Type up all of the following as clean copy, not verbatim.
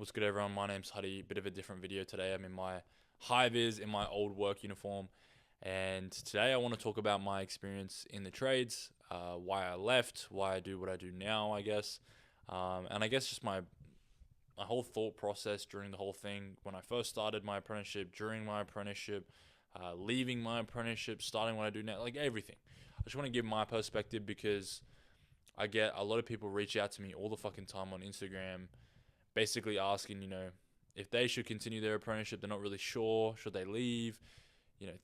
What's good, everyone? My name's Huddy. Bit of a different video today. I'm in my high vis in my old work uniform, and today I want to talk about my experience in the trades, why I left, why I do what I do now, I guess, and I guess just my whole thought process during the whole thing when I first started my apprenticeship, during my apprenticeship, leaving my apprenticeship, starting what I do now, like everything. I just want to give my perspective because I get a lot of people reach out to me all the fucking time on Instagram basically asking, if they should continue their apprenticeship. They're not really sure. Should they leave?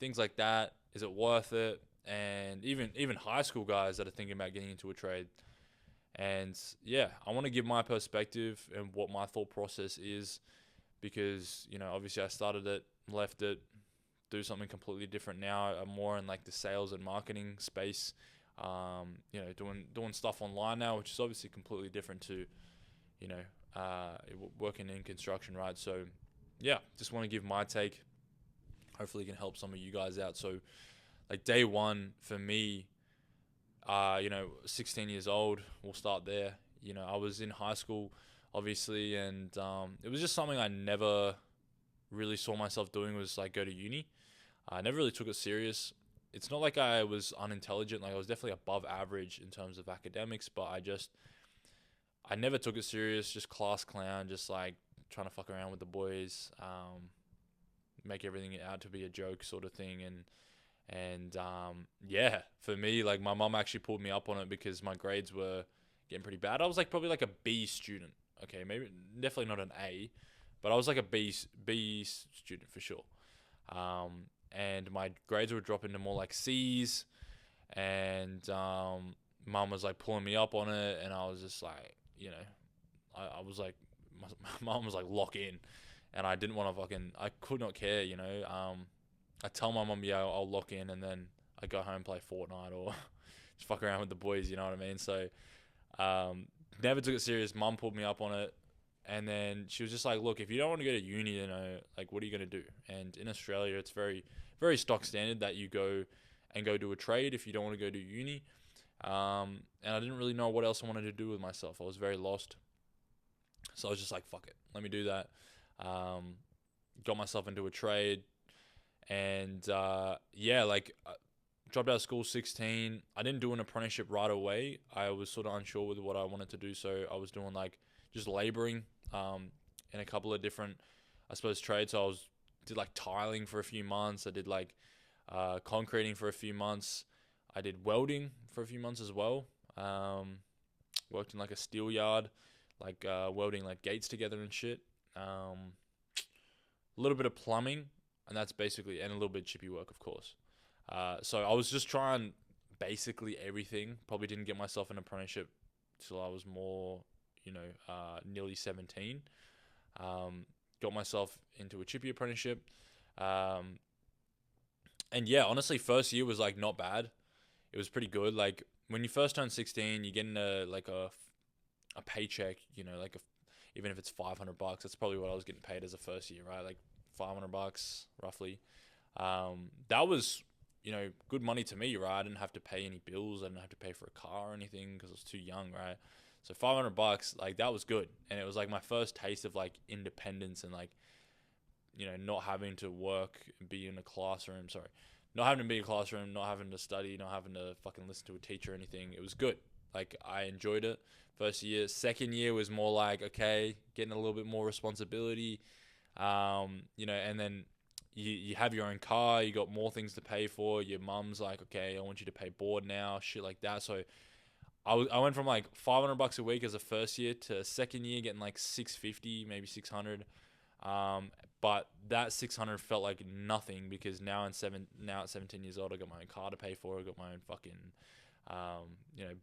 Things like that. Is it worth it? And even high school guys that are thinking about getting into a trade. And yeah, I want to give my perspective and what my thought process is because, obviously I started it, left it, do something completely different now. I'm more in like the sales and marketing space. Doing stuff online now, which is obviously completely different to you know, working in construction, right? So, yeah, just want to give my take. Hopefully, it can help some of you guys out. So, like day one for me, 16 years old. We'll start there. I was in high school, obviously, and it was just something I never really saw myself doing was like go to uni. I never really took it serious. It's not like I was unintelligent. Like I was definitely above average in terms of academics, but I never took it serious, just class clown, just like trying to fuck around with the boys, make everything out to be a joke sort of thing, and yeah, for me, like my mum actually pulled me up on it because my grades were getting pretty bad. I was like probably like a B student, okay, maybe definitely not an A, but I was like a B student for sure. And my grades were dropping to more like C's, and mum was like pulling me up on it, and I was just like, I was like, my mom was like, lock in, and I didn't want to I could not care, I tell my mom, yeah, I'll lock in, and then I go home, play Fortnite, or just fuck around with the boys, you know what I mean? So, never took it serious. Mum pulled me up on it, and then she was just like, look, if you don't want to go to uni, like, what are you gonna do? And in Australia, it's very, very stock standard that you go do a trade if you don't want to go to uni. And I didn't really know what else I wanted to do with myself. I was very lost. So I was just like, fuck it, let me do that. Um, got myself into a trade, and yeah, like dropped out of school 16. I didn't do an apprenticeship right away. I was sort of unsure with what I wanted to do, so I was doing like just laboring in a couple of different, I suppose, trades. So did like tiling for a few months. I did like concreting for a few months. I did welding for a few months as well. Worked in like a steel yard, like welding like gates together and shit. A little bit of plumbing, and that's basically, and a little bit of chippy work, of course. So I was just trying basically everything. Probably didn't get myself an apprenticeship till I was more, nearly 17. Got myself into a chippy apprenticeship. Um, and yeah, honestly, first year was like not bad. It was pretty good. Like when you first turn 16, you get a paycheck. Even if it's $500, that's probably what I was getting paid as a first year, right? Like $500 roughly. That was good money to me, right? I didn't have to pay any bills. I didn't have to pay for a car or anything because I was too young, right? So $500, like that was good, and it was like my first taste of like independence and like not having to work and be in a classroom. Sorry, not having to be in a classroom, not having to study, not having to fucking listen to a teacher or anything. It was good. Like I enjoyed it. First year, second year was more like okay, getting a little bit more responsibility. And then you have your own car, you got more things to pay for. Your mum's like, okay, I want you to pay board now, shit like that. So I went from like $500 a week as a first year to second year getting like 650, maybe 600. But that 600 felt like nothing because now at 17 years old, I got my own car to pay for. I got my own fucking, um, you know,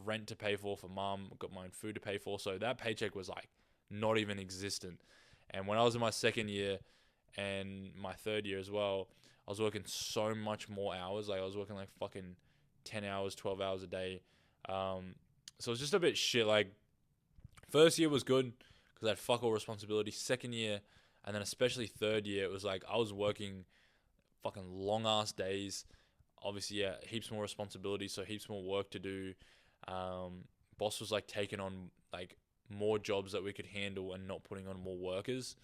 rent to pay for mum. Got my own food to pay for. So that paycheck was like not even existent. And when I was in my second year and my third year as well, I was working so much more hours. Like I was working like fucking 10 hours, 12 hours a day. Um, so it was just a bit shit. Like first year was good because I had fuck all responsibility. Second year, and then especially third year, it was like I was working fucking long ass days. Obviously, yeah, heaps more responsibility, so heaps more work to do. Boss was like taking on like more jobs that we could handle and not putting on more workers,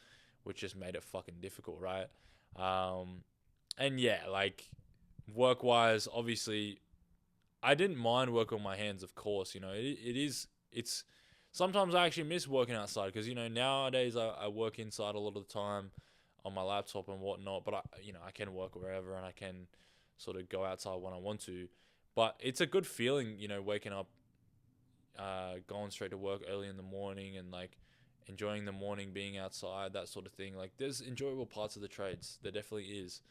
which just made it fucking difficult, right? And yeah, like work wise, obviously, I didn't mind working on my hands, of course. It's sometimes I actually miss working outside because nowadays I work inside a lot of the time on my laptop and whatnot. But I can work wherever and I can sort of go outside when I want to. But it's a good feeling, waking up, going straight to work early in the morning and like enjoying the morning, being outside, that sort of thing. Like there's enjoyable parts of the trades. There definitely is.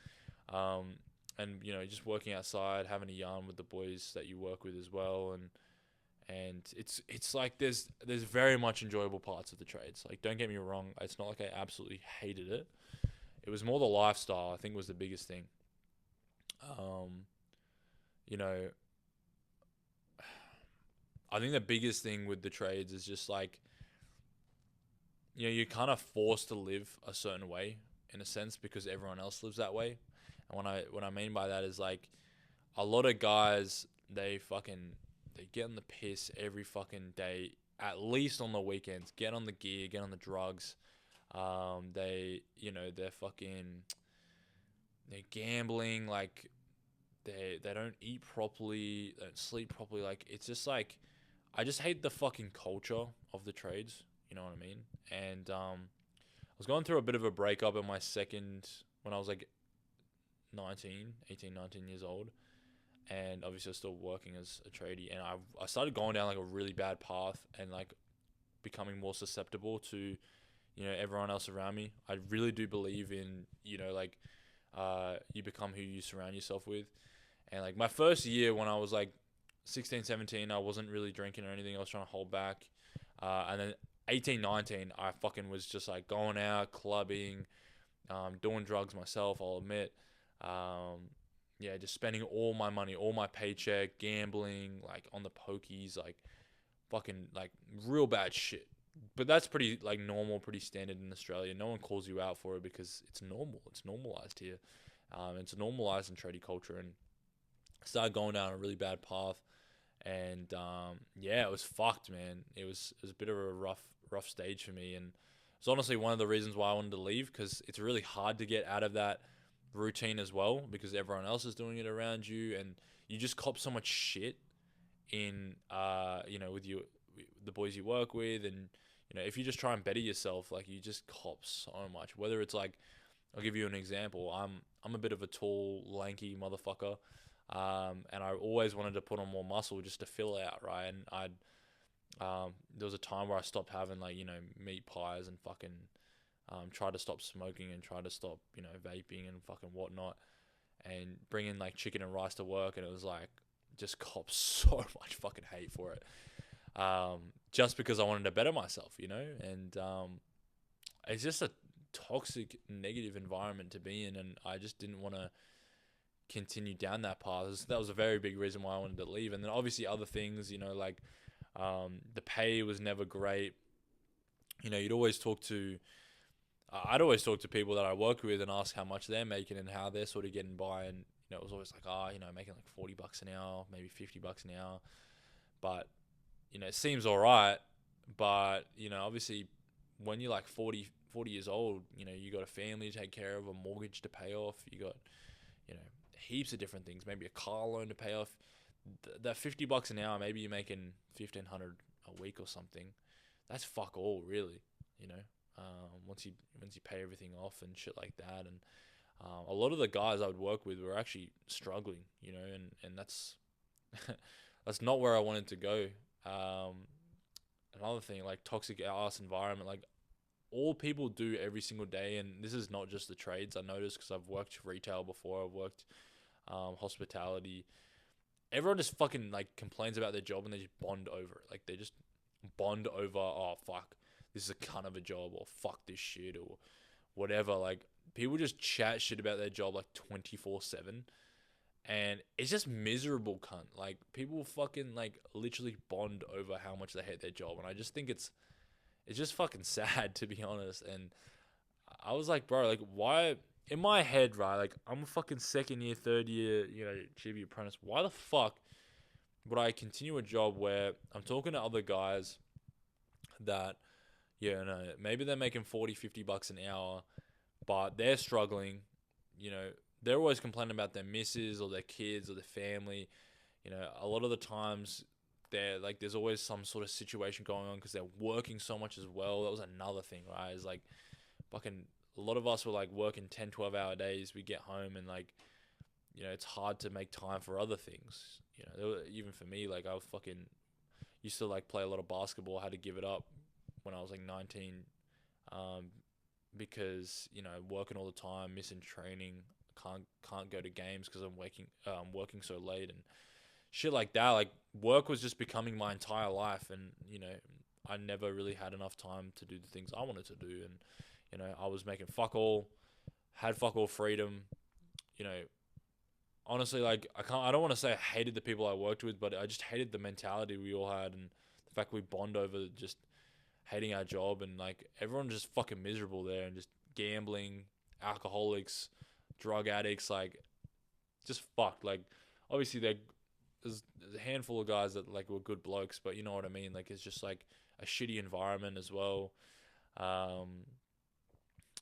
And just working outside, having a yarn with the boys that you work with as well, and it's like there's very much enjoyable parts of the trades. Like don't get me wrong, it's not like I absolutely hated it. It was more the lifestyle I think was the biggest thing. Um, you know, I think the biggest thing with the trades is just like you're kind of forced to live a certain way in a sense because everyone else lives that way. And what I mean by that is like a lot of guys they get on the piss every fucking day, at least on the weekends. Get on the gear, get on the drugs. They're they're gambling. Like they don't eat properly, they don't sleep properly. Like it's just like I just hate the fucking culture of the trades. You know what I mean? And I was going through a bit of a breakup in my second when I was like 19 years old, and obviously I was still working as a tradie, and I started going down like a really bad path and like becoming more susceptible to everyone else around me. I really do believe in like you become who you surround yourself with. And like my first year when I was like 16, 17, I wasn't really drinking or anything. I was trying to hold back. And then 18, 19, I fucking was just like going out, clubbing, doing drugs myself, I'll admit. Um, yeah, just spending all my money, all my paycheck, gambling, like on the pokies, like fucking like real bad shit. But that's pretty like normal, pretty standard in Australia. No one calls you out for it because it's normal. It's normalized here. It's normalized in tradie culture, and started going down a really bad path. And yeah, it was fucked, man. It was a bit of a rough stage for me, and it's honestly one of the reasons why I wanted to leave because it's really hard to get out of that routine as well because everyone else is doing it around you, and you just cop so much shit in with the boys you work with, and if you just try and better yourself, like you just cop so much. Whether it's like, I'll give you an example. I'm a bit of a tall, lanky motherfucker, and I always wanted to put on more muscle just to fill out, right? And there was a time where I stopped having like meat pies and fucking tried to stop smoking and tried to stop vaping and fucking whatnot, and bringing like chicken and rice to work, and it was like just cop so much fucking hate for it, just because I wanted to better myself, and it's just a toxic, negative environment to be in, and I just didn't want to continue down that path. That was a very big reason why I wanted to leave. And then obviously other things, like the pay was never great. I'd always talk to people that I work with and ask how much they're making and how they're sort of getting by. And, it was always like, making like $40 an hour, maybe $50 an hour. But, it seems all right. But, obviously when you're like 40 years old, you got a family to take care of, a mortgage to pay off. You got, heaps of different things, maybe a car loan to pay off. That $50 an hour, maybe you're making 1,500 a week or something. That's fuck all, really. Once you pay everything off and shit like that, and a lot of the guys I would work with were actually struggling, and that's that's not where I wanted to go. Another thing, like toxic ass environment, like all people do every single day, and this is not just the trades. I noticed because I've worked retail before. I've worked hospitality. Everyone just fucking like complains about their job and they just bond over it. Like they just bond over, oh fuck, this is a cunt of a job, or fuck this shit, or whatever. Like people just chat shit about their job like 24/7, and it's just miserable, cunt. Like people fucking like literally bond over how much they hate their job, and I just think it's just fucking sad, to be honest. And I was like, bro, like why? In my head, right, like I'm a fucking second year, third year, GB apprentice. Why the fuck would I continue a job where I'm talking to other guys that, yeah, no, maybe they're making 40, $50 an hour, but they're struggling. You know, they're always complaining about their misses or their kids or their family. You know, a lot of the times they're like, there's always some sort of situation going on because they're working so much as well. That was another thing, right? Is like, fucking, a lot of us were like working 10, 12 hour days. We get home and like, you know, it's hard to make time for other things. You know, even for me, like I fucking used to like play a lot of basketball. I had to give it up when I was like 19, um, because you know working all the time, missing training, can't go to games because I'm working so late and shit like that. Like work was just becoming my entire life, and you know I never really had enough time to do the things I wanted to do, and you know I was making fuck all, had fuck all freedom. You know, honestly, like I don't want to say I hated the people I worked with, but I just hated the mentality we all had and the fact we bond over just hating our job, and like everyone just fucking miserable there and just gambling, alcoholics, drug addicts, like just fucked. Like obviously there's a handful of guys that like were good blokes, but you know what I mean. Like it's just like a shitty environment as well. Um,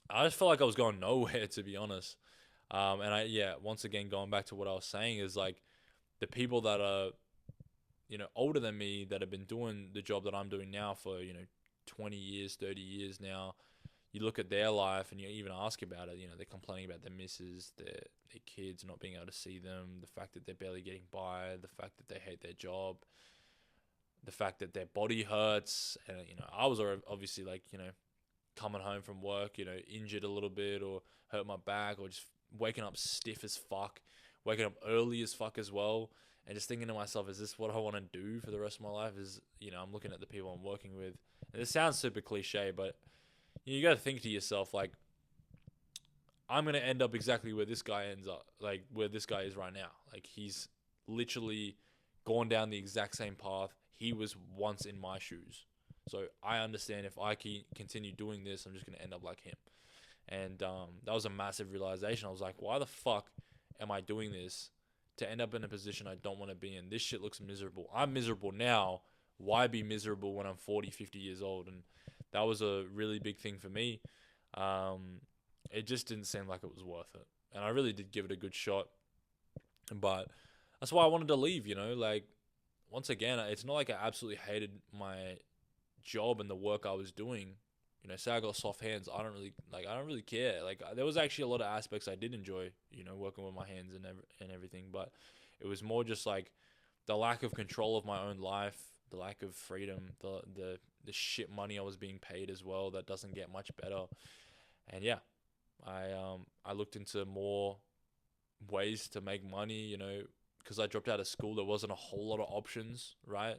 I just felt like I was going nowhere to be honest. And once again going back to what I was saying is like the people that are older than me that have been doing the job that I'm doing now for 20 years, 30 years now. You look at their life and you even ask about it. You know, they're complaining about their misses, their kids not being able to see them, the fact that they're barely getting by, the fact that they hate their job, the fact that their body hurts. And I was obviously like coming home from work, injured a little bit or hurt my back or just waking up stiff as fuck, waking up early as fuck as well, and just thinking to myself, is this what I want to do for the rest of my life? I'm looking at the people I'm working with, and it sounds super cliche, but you got to think to yourself, like, I'm going to end up exactly where this guy ends up, like where this guy is right now. Like, he's literally gone down the exact same path. He was once in my shoes. So I understand if I can continue doing this, I'm just going to end up like him. And that was a massive realization. I was like, why the fuck am I doing this to end up in a position I don't want to be in? This shit looks miserable. I'm miserable now. Why be miserable when I'm 40, 50 years old? And that was a really big thing for me. Um, it just didn't seem like it was worth it. And I really did give it a good shot. But that's why I wanted to leave, like, once again, it's not like I absolutely hated my job and the work I was doing. Say I got soft hands, I don't really care. Like there was actually a lot of aspects I did enjoy, working with my hands and everything, but it was more just like the lack of control of my own life, the lack of freedom, the shit money I was being paid as well that doesn't get much better. And yeah, I looked into more ways to make money, because I dropped out of school, there wasn't a whole lot of options, right?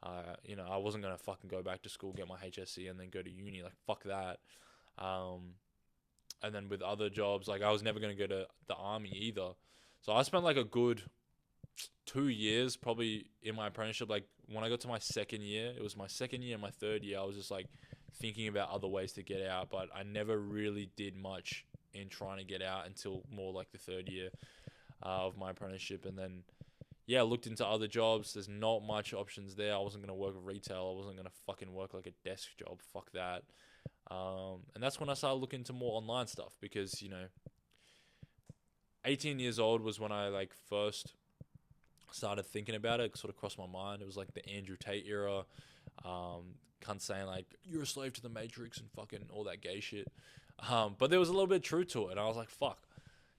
I wasn't gonna fucking go back to school, get my HSC, and then go to uni. Like fuck that. And then with other jobs, like I was never gonna go to the army either. So I spent like a good 2 years probably in my apprenticeship. Like when I got to my second year, it was my second year and my third year. I was just like thinking about other ways to get out, but I never really did much in trying to get out until more like the third year of my apprenticeship, and then yeah, I looked into other jobs. There's not much options there. I wasn't gonna work retail. I wasn't gonna fucking work like a desk job. Fuck that. And that's when I started looking into more online stuff because 18 years old was when I like first started thinking about it. It sort of crossed my mind. It was like the Andrew Tate era. Cunt saying like you're a slave to the Matrix and fucking all that gay shit. But there was a little bit of truth to it, and I was like, fuck.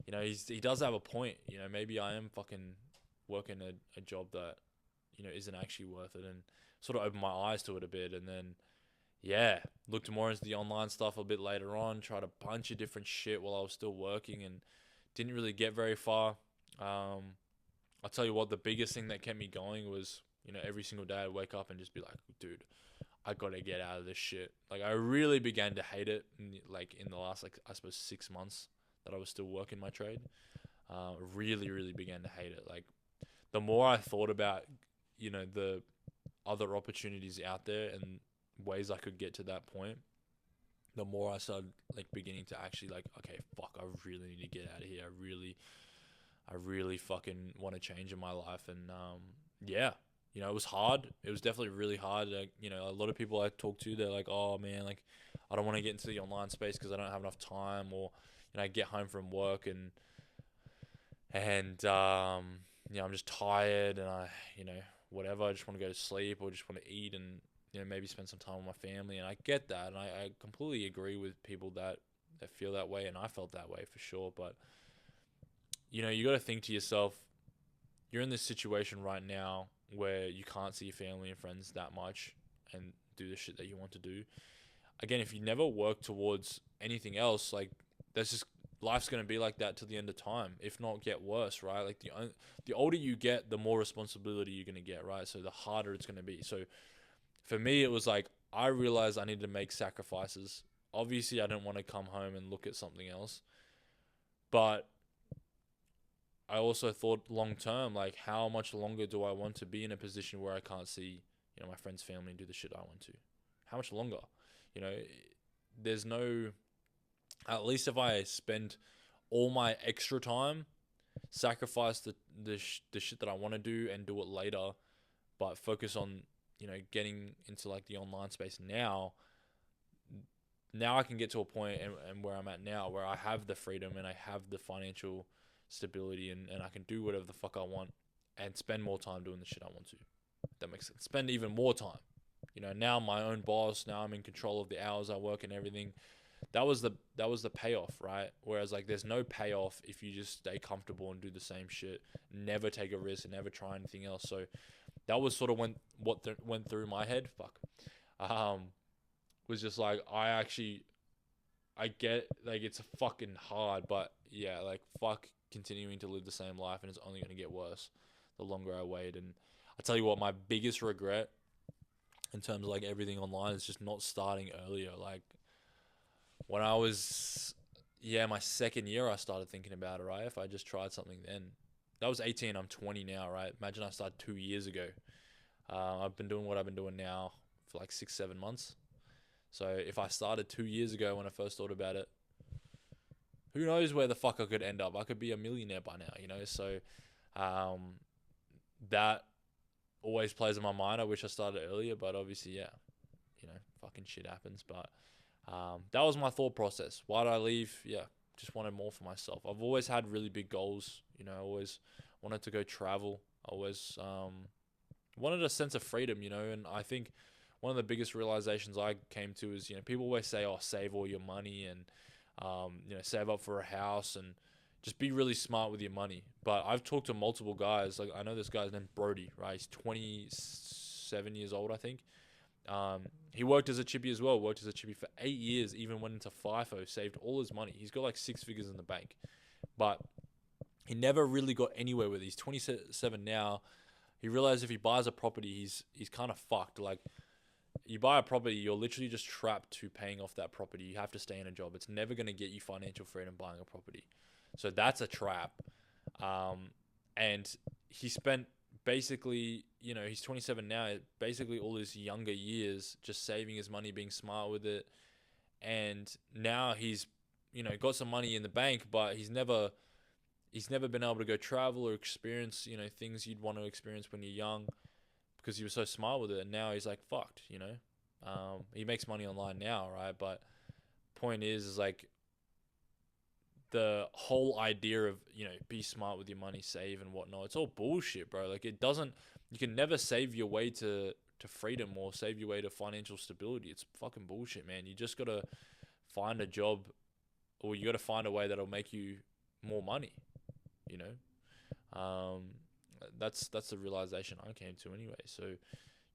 He does have a point. Maybe I am fucking working a job that isn't actually worth it, and sort of opened my eyes to it a bit. And then yeah, looked more into the online stuff a bit later on, tried a bunch of different shit while I was still working, and didn't really get very far. I'll tell you what, the biggest thing that kept me going was every single day I'd wake up and just be like, dude, I gotta get out of this shit. Like I really began to hate it in the last, like, I suppose 6 months that I was still working my trade. Really, really began to hate it. Like the more I thought about, the other opportunities out there and ways I could get to that point, the more I started like beginning to actually like, okay, fuck, I really need to get out of here. I really fucking want to change in my life. And yeah, You know, it was hard. It was definitely really hard. Like, you know, a lot of people I talk to, they're like, "Oh man, like, I don't want to get into the online space because I don't have enough time," or you know, I get home from work and you know, I'm just tired and you know, whatever. I just want to go to sleep or just want to eat and you know, maybe spend some time with my family. And I get that, and I completely agree with people that feel that way, and I felt that way for sure. But you know, you got to think to yourself, you're in this situation right now where you can't see your family and friends that much and do the shit that you want to do. Again, if you never work towards anything else, like that's just life's gonna be like that till the end of time, if not get worse, right? Like the older you get, the more responsibility you're gonna get, right? So the harder it's gonna be. So for me, it was like I realized I needed to make sacrifices. Obviously, I didn't want to come home and look at something else, but I also thought long term, like how much longer do I want to be in a position where I can't see, you know, my friends, family, and do the shit I want to? How much longer? You know, there's no. At least if I spend all my extra time, sacrifice the shit that I want to do and do it later, but focus on you know getting into like the online space now. Now I can get to a point and where I'm at now where I have the freedom and I have the financial stability and I can do whatever the fuck I want and spend more time doing the shit I want to. That makes sense. Spend even more time. You know, now I'm my own boss. Now I'm in control of the hours I work and everything. That was the payoff, right? Whereas like there's no payoff if you just stay comfortable and do the same shit, never take a risk and never try anything else. So that was sort of went through my head. Fuck. Um, was just like I get like it's fucking hard, but yeah, like fuck continuing to live the same life and it's only gonna get worse the longer I wait. And I tell you what, my biggest regret in terms of like everything online is just not starting earlier. Like when I was yeah, my second year I started thinking about it, right? If I just tried something then. That was 18, I'm 20 now, right? Imagine I started 2 years ago. I've been doing what I've been doing now for like 6, 7 months. So if I started 2 years ago when I first thought about it, who knows where the fuck I could end up? I could be a millionaire by now, you know? So um, that always plays in my mind. I wish I started earlier, but obviously, yeah, you know, fucking shit happens. But that was my thought process. Why did I leave? Yeah, just wanted more for myself. I've always had really big goals. You know, I always wanted to go travel. I always wanted a sense of freedom, you know, and I think one of the biggest realizations I came to is, you know, people always say, oh, save all your money and, you know, save up for a house and just be really smart with your money. But I've talked to multiple guys. Like, I know this guy's named Brody, right? He's 27 years old, I think. He worked as a chippy as well, worked as a chippy for 8 years, even went into FIFO, saved all his money. He's got like six figures in the bank. But he never really got anywhere with it. He's 27 now. He realized if he buys a property, he's kind of fucked. Like you buy a property, you're literally just trapped to paying off that property. You have to stay in a job. It's never going to get you financial freedom buying a property. So that's a trap. And he spent basically, you know, he's 27 now, basically all his younger years just saving his money, being smart with it. And now he's, you know, got some money in the bank, but he's never been able to go travel or experience, you know, things you'd want to experience when you're young because he was so smart with it. And now he's like fucked, you know. He makes money online now, right? But point is like the whole idea of, you know, be smart with your money, save and whatnot. It's all bullshit, bro. Like it doesn't. You can never save your way to freedom or save your way to financial stability. It's fucking bullshit, man. You just gotta find a job, or you gotta find a way that'll make you more money. You know, that's the realization I came to anyway. So,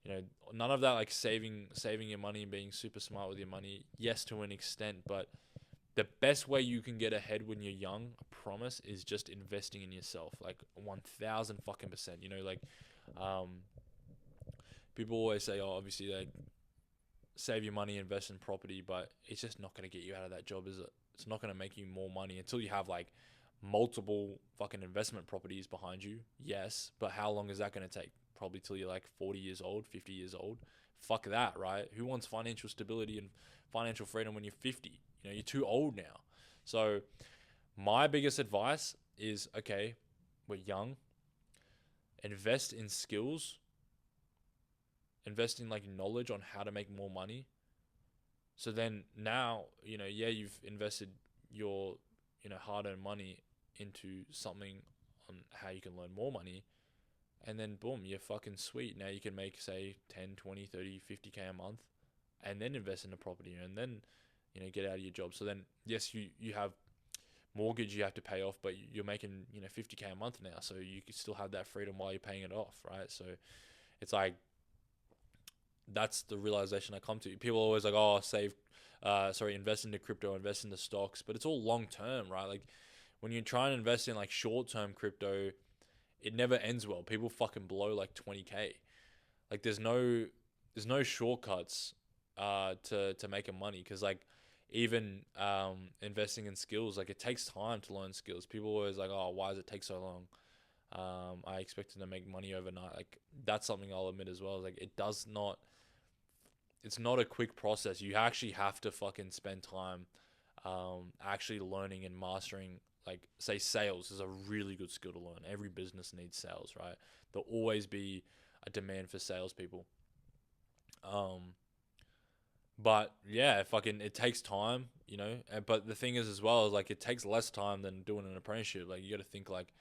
you know, none of that like saving your money and being super smart with your money. Yes, to an extent, but the best way you can get ahead when you're young, I promise, is just investing in yourself, like 1,000 fucking percent. You know, like, people always say, oh, obviously, like, save your money, invest in property, but it's just not gonna get you out of that job, is it? It's not gonna make you more money until you have like multiple fucking investment properties behind you. Yes, but how long is that gonna take? Probably till you're like 40 years old, 50 years old. Fuck that, right? Who wants financial stability and financial freedom when you're 50? You know, you're too old now. So my biggest advice is, okay, we're young, invest in skills investing like knowledge on how to make more money. So then now, yeah, you've invested your, hard-earned money into something on how you can learn more money, and then boom, you're fucking sweet. Now you can make, say, 10, 20, 30, 50K a month, and then invest in a property, and then, get out of your job. So then, yes, you have mortgage you have to pay off, but you're making, 50K a month now, so you can still have that freedom while you're paying it off, right? So it's like, that's the realization I come to. People are always like, oh, invest into crypto, invest into stocks, but it's all long term, right? Like when you try and invest in like short term crypto, it never ends well. People fucking blow like 20K. Like there's no shortcuts to making money, because like even investing in skills, like it takes time to learn skills. People are always like, oh, why does it take so long? I expected to make money overnight. Like that's something I'll admit as well. Like it's not a quick process. You actually have to fucking spend time actually learning and mastering, like, say, sales is a really good skill to learn. Every business needs sales, right? There'll always be a demand for salespeople. But yeah, fucking, it takes time, But the thing is, as well, is like it takes less time than doing an apprenticeship. Like you got to think like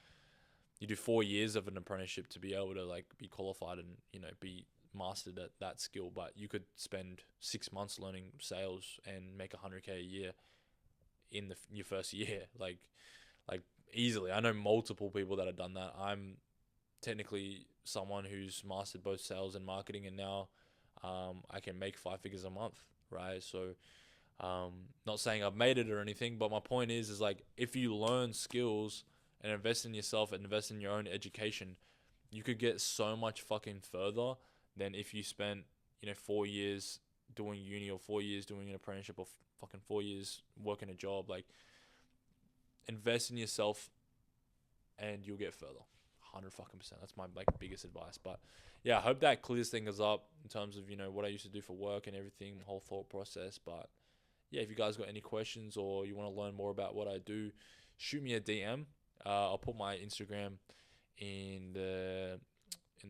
you do 4 years of an apprenticeship to be able to like be qualified and be mastered at that skill, but you could spend 6 months learning sales and make 100K a year in your first year, like easily. I know multiple people that have done that. I'm technically someone who's mastered both sales and marketing, and now I can make 5 figures a month, right? So not saying I've made it or anything, but my point is like if you learn skills and invest in yourself and invest in your own education, you could get so much fucking further than if you spent 4 years doing uni, or 4 years doing an apprenticeship, or fucking 4 years working a job. Like invest in yourself and you'll get further. 100 fucking %. That's my like biggest advice. But yeah, I hope that clears things up in terms of what I used to do for work and everything, the whole thought process. But yeah, if you guys got any questions or you want to learn more about what I do, shoot me a DM. I'll put my Instagram in the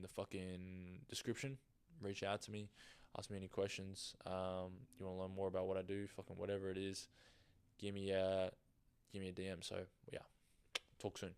fucking description. Reach out to me, ask me any questions. You want to learn more about what I do, fucking whatever it is, give me a DM. So yeah, talk soon.